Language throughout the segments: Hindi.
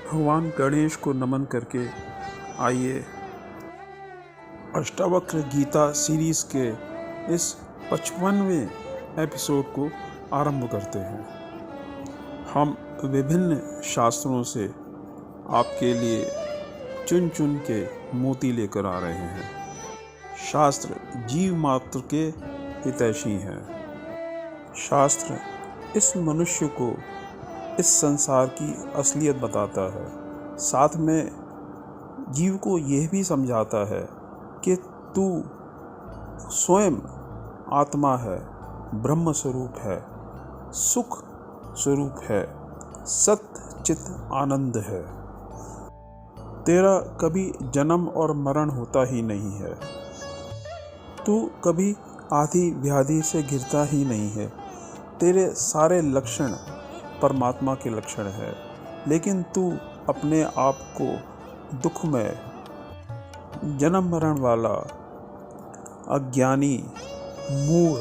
भगवान गणेश को नमन करके आइए अष्टावक्र गीता सीरीज़ के इस 55वें एपिसोड को आरंभ करते हैं। हम विभिन्न शास्त्रों से आपके लिए चुन चुन के मोती लेकर आ रहे हैं। शास्त्र जीव मात्र के हितैषी हैं। शास्त्र इस मनुष्य को इस संसार की असलियत बताता है, साथ में जीव को यह भी समझाता है कि तू स्वयं आत्मा है, ब्रह्म स्वरूप है, सुख स्वरूप है, सत्य चित आनंद है। तेरा कभी जन्म और मरण होता ही नहीं है। तू कभी आदि व्याधि से गिरता ही नहीं है। तेरे सारे लक्षण परमात्मा के लक्षण है, लेकिन तू अपने आप को दुख में जन्म मरण वाला, अज्ञानी, मूढ़,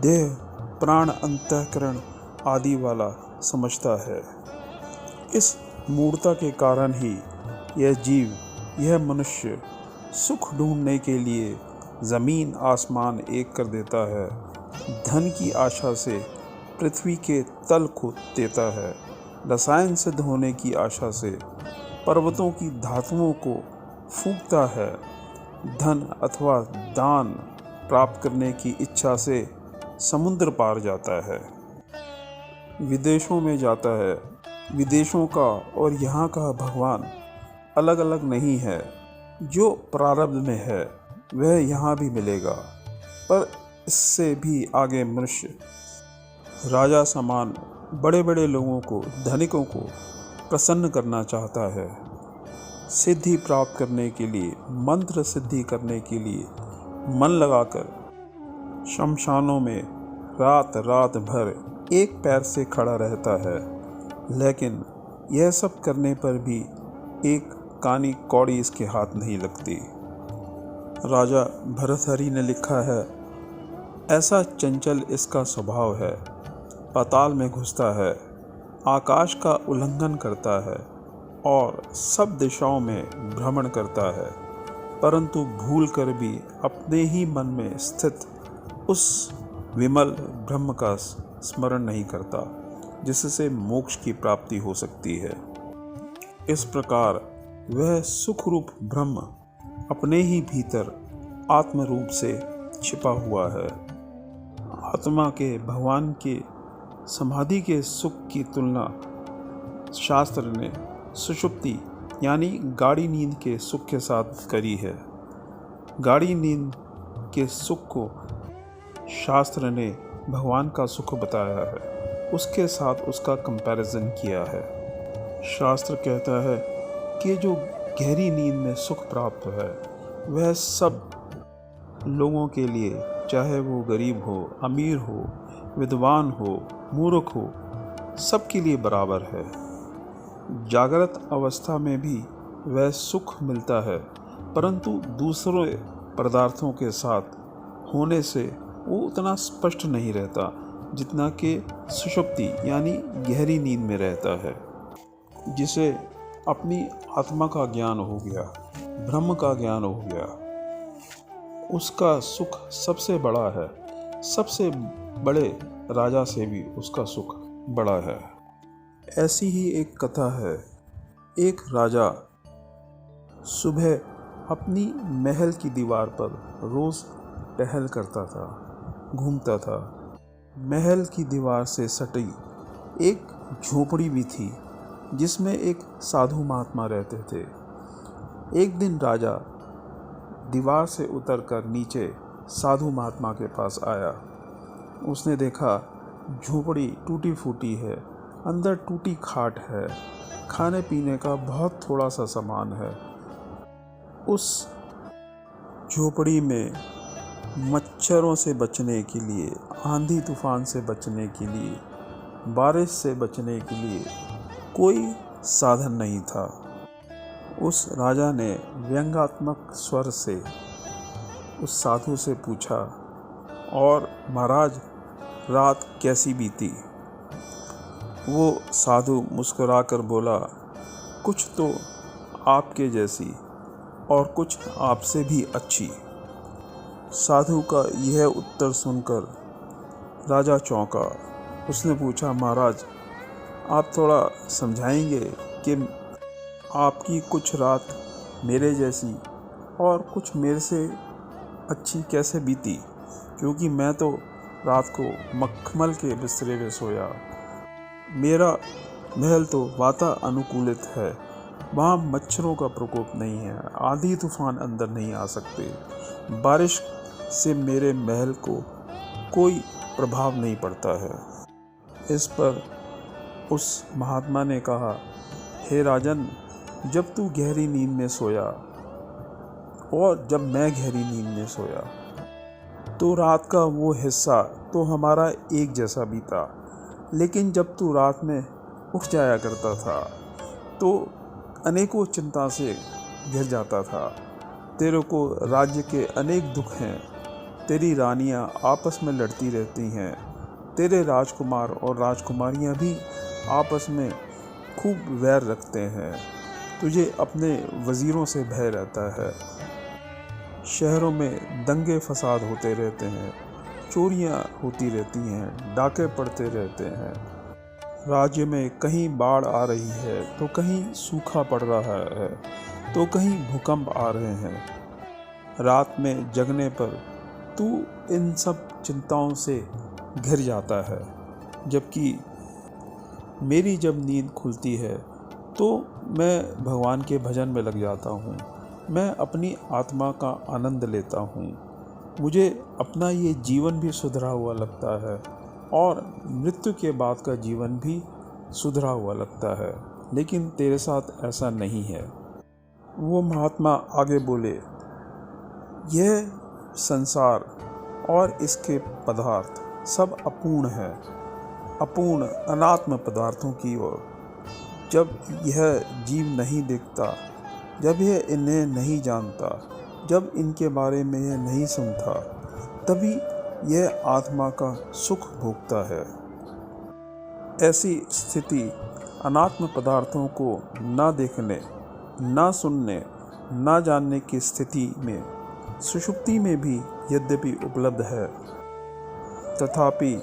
देह प्राण अंतःकरण आदि वाला समझता है। इस मूढ़ता के कारण ही यह जीव, यह मनुष्य सुख ढूंढने के लिए ज़मीन आसमान एक कर देता है, धन की आशा से पृथ्वी के तल खोद देता है, रसायन सिद्ध होने की आशा से पर्वतों की धातुओं को फूंकता है, धन अथवा दान प्राप्त करने की इच्छा से समुद्र पार जाता है, विदेशों में जाता है। विदेशों का और यहाँ का भगवान अलग अलग नहीं है। जो प्रारब्ध में है वह यहाँ भी मिलेगा, पर इससे भी आगे मनुष्य राजा समान बड़े बड़े लोगों को, धनिकों को प्रसन्न करना चाहता है। सिद्धि प्राप्त करने के लिए, मंत्र सिद्धि करने के लिए मन लगाकर शमशानों में रात रात भर एक पैर से खड़ा रहता है, लेकिन यह सब करने पर भी एक कानी कौड़ी इसके हाथ नहीं लगती। राजा भरथरी ने लिखा है, ऐसा चंचल इसका स्वभाव है, पाताल में घुसता है, आकाश का उल्लंघन करता है और सब दिशाओं में भ्रमण करता है, परंतु भूल कर भी अपने ही मन में स्थित उस विमल ब्रह्म का स्मरण नहीं करता, जिससे मोक्ष की प्राप्ति हो सकती है। इस प्रकार वह सुख रूप ब्रह्म अपने ही भीतर आत्म रूप से छिपा हुआ है। आत्मा के भगवान के समाधि के सुख की तुलना शास्त्र ने सुषुप्ति यानी गाढ़ी नींद के सुख के साथ करी है। गाढ़ी नींद के सुख को शास्त्र ने भगवान का सुख बताया है, उसके साथ उसका कंपैरिजन किया है। शास्त्र कहता है कि जो गहरी नींद में सुख प्राप्त है वह सब लोगों के लिए, चाहे वो गरीब हो, अमीर हो, विद्वान हो, मूर्ख हो, सबके लिए बराबर है। जागृत अवस्था में भी वह सुख मिलता है, परंतु दूसरे पदार्थों के साथ होने से वो उतना स्पष्ट नहीं रहता जितना कि सुषुप्ति यानी गहरी नींद में रहता है। जिसे अपनी आत्मा का ज्ञान हो गया, ब्रह्म का ज्ञान हो गया, उसका सुख सबसे बड़ा है। सबसे बड़े राजा से भी उसका सुख बड़ा है। ऐसी ही एक कथा है। एक राजा सुबह अपनी महल की दीवार पर रोज़ टहल करता था, घूमता था। महल की दीवार से सटी एक झोपड़ी भी थी, जिसमें एक साधु महात्मा रहते थे। एक दिन राजा दीवार से उतरकर नीचे साधु महात्मा के पास आया। उसने देखा झोपड़ी टूटी फूटी है, अंदर टूटी खाट है, खाने पीने का बहुत थोड़ा सा सामान है। उस झोपड़ी में मच्छरों से बचने के लिए, आंधी तूफान से बचने के लिए, बारिश से बचने के लिए कोई साधन नहीं था। उस राजा ने व्यंग्यात्मक स्वर से उस साधु से पूछा, और महाराज रात कैसी बीती? वो साधु मुस्कुराकर बोला, कुछ तो आपके जैसी और कुछ आपसे भी अच्छी। साधु का यह उत्तर सुनकर राजा चौंका। उसने पूछा, महाराज, आप थोड़ा समझाएंगे कि आपकी कुछ रात मेरे जैसी और कुछ मेरे से अच्छी कैसे बीती, क्योंकि मैं तो रात को मखमल के बिस्तरे में सोया। मेरा महल तो वातानुकूलित है, वहाँ मच्छरों का प्रकोप नहीं है, आंधी तूफान अंदर नहीं आ सकते, बारिश से मेरे महल को कोई प्रभाव नहीं पड़ता है। इस पर उस महात्मा ने कहा, हे राजन, जब तू गहरी नींद में सोया और जब मैं गहरी नींद में सोया तो रात का वो हिस्सा तो हमारा एक जैसा बीता, लेकिन जब तू रात में उठ जाया करता था तो अनेकों चिंता से घिर जाता था। तेरे को राज्य के अनेक दुख हैं, तेरी रानियां आपस में लड़ती रहती हैं, तेरे राजकुमार और राजकुमारियां भी आपस में खूब वैर रखते हैं, तुझे अपने वज़ीरों से भय रहता है, शहरों में दंगे फसाद होते रहते हैं, चोरियां होती रहती हैं, डाके पड़ते रहते हैं, राज्य में कहीं बाढ़ आ रही है तो कहीं सूखा पड़ रहा है तो कहीं भूकंप आ रहे हैं। रात में जगने पर तू इन सब चिंताओं से घिर जाता है, जबकि मेरी जब नींद खुलती है तो मैं भगवान के भजन में लग जाता हूँ, मैं अपनी आत्मा का आनंद लेता हूँ, मुझे अपना ये जीवन भी सुधरा हुआ लगता है और मृत्यु के बाद का जीवन भी सुधरा हुआ लगता है, लेकिन तेरे साथ ऐसा नहीं है। वो महात्मा आगे बोले, यह संसार और इसके पदार्थ सब अपूर्ण है, अपूर्ण अनात्म पदार्थों की ओर। जब यह जीव नहीं देखता, जब यह इन्हें नहीं जानता, जब इनके बारे में यह नहीं सुनता, तभी यह आत्मा का सुख भोगता है। ऐसी स्थिति अनात्म पदार्थों को ना देखने, ना सुनने, ना जानने की स्थिति में सुषुप्ति में भी यद्यपि उपलब्ध है, तथापि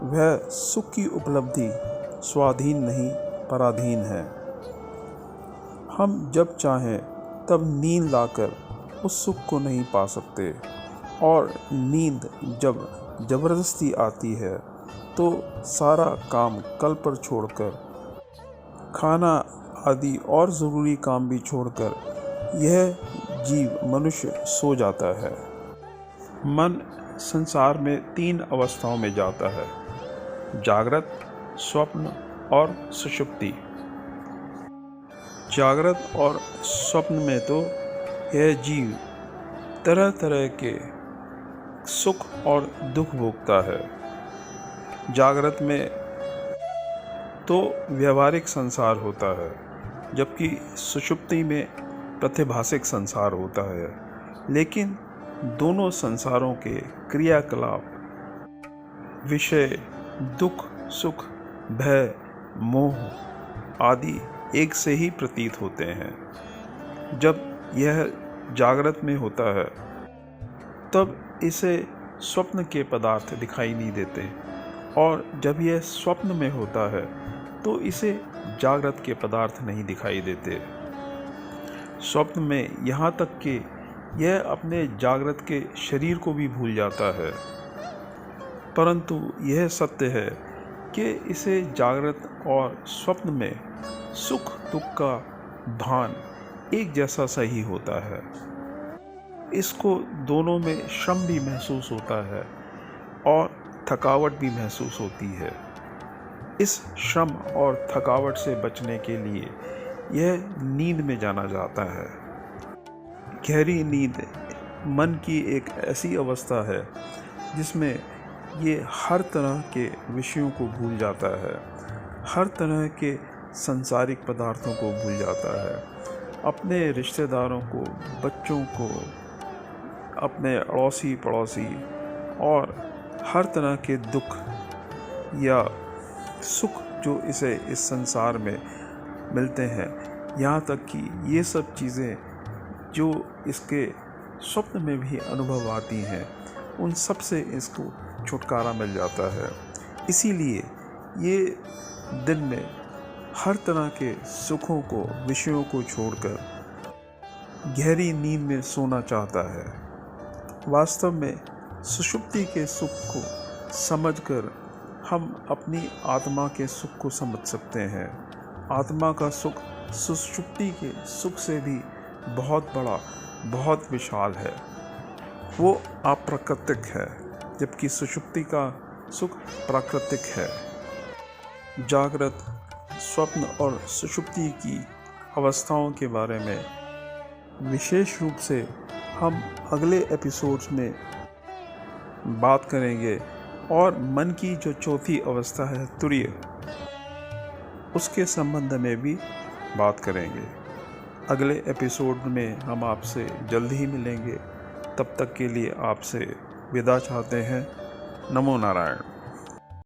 वह सुख की उपलब्धि स्वाधीन नहीं, पराधीन है। हम जब चाहें तब नींद लाकर उस सुख को नहीं पा सकते, और नींद जब जबरदस्ती आती है तो सारा काम कल पर छोड़कर, खाना आदि और ज़रूरी काम भी छोड़कर यह जीव मनुष्य सो जाता है। मन संसार में 3 अवस्थाओं में जाता है, जागृत, स्वप्न और सुषुप्ति। जागृत और स्वप्न में तो यह जीव तरह तरह के सुख और दुख भोगता है। जागृत में तो व्यवहारिक संसार होता है, जबकि सुषुप्ति में प्रतिभासिक संसार होता है, लेकिन दोनों संसारों के क्रियाकलाप, विषय, दुख, सुख, भय, मोह आदि एक से ही प्रतीत होते हैं। जब यह जागृत में होता है तब इसे स्वप्न के पदार्थ दिखाई नहीं देते, और जब यह स्वप्न में होता है तो इसे जागृत के पदार्थ नहीं दिखाई देते। स्वप्न में यहाँ तक कि यह अपने जागृत के शरीर को भी भूल जाता है, परंतु यह सत्य है कि इसे जागृत और स्वप्न में सुख दुख का भान एक जैसा सही होता है। इसको दोनों में श्रम भी महसूस होता है और थकावट भी महसूस होती है। इस श्रम और थकावट से बचने के लिए यह नींद में जाना जाता है। गहरी नींद मन की एक ऐसी अवस्था है जिसमें ये हर तरह के विषयों को भूल जाता है, हर तरह के सांसारिक पदार्थों को भूल जाता है, अपने रिश्तेदारों को, बच्चों को, अपने अड़ोसी पड़ोसी और हर तरह के दुख या सुख जो इसे इस संसार में मिलते हैं, यहाँ तक कि ये सब चीज़ें जो इसके स्वप्न में भी अनुभव आती हैं, उन सब से इसको छुटकारा मिल जाता है। इसीलिए ये दिन में हर तरह के सुखों को, विषयों को छोड़कर गहरी नींद में सोना चाहता है। वास्तव में सुषुप्ति के सुख को समझकर हम अपनी आत्मा के सुख को समझ सकते हैं। आत्मा का सुख सुषुप्ति के सुख से भी बहुत बड़ा, बहुत विशाल है। वो अप्राकृतिक है, जबकि सुषुप्ति का सुख प्राकृतिक है। जागृत, स्वप्न और सुषुप्ति की अवस्थाओं के बारे में विशेष रूप से हम अगले एपिसोड्स में बात करेंगे, और मन की जो चौथी अवस्था है, तुरीय, उसके संबंध में भी बात करेंगे। अगले एपिसोड में हम आपसे जल्द ही मिलेंगे। तब तक के लिए आपसे विदा चाहते हैं। नमो नारायण।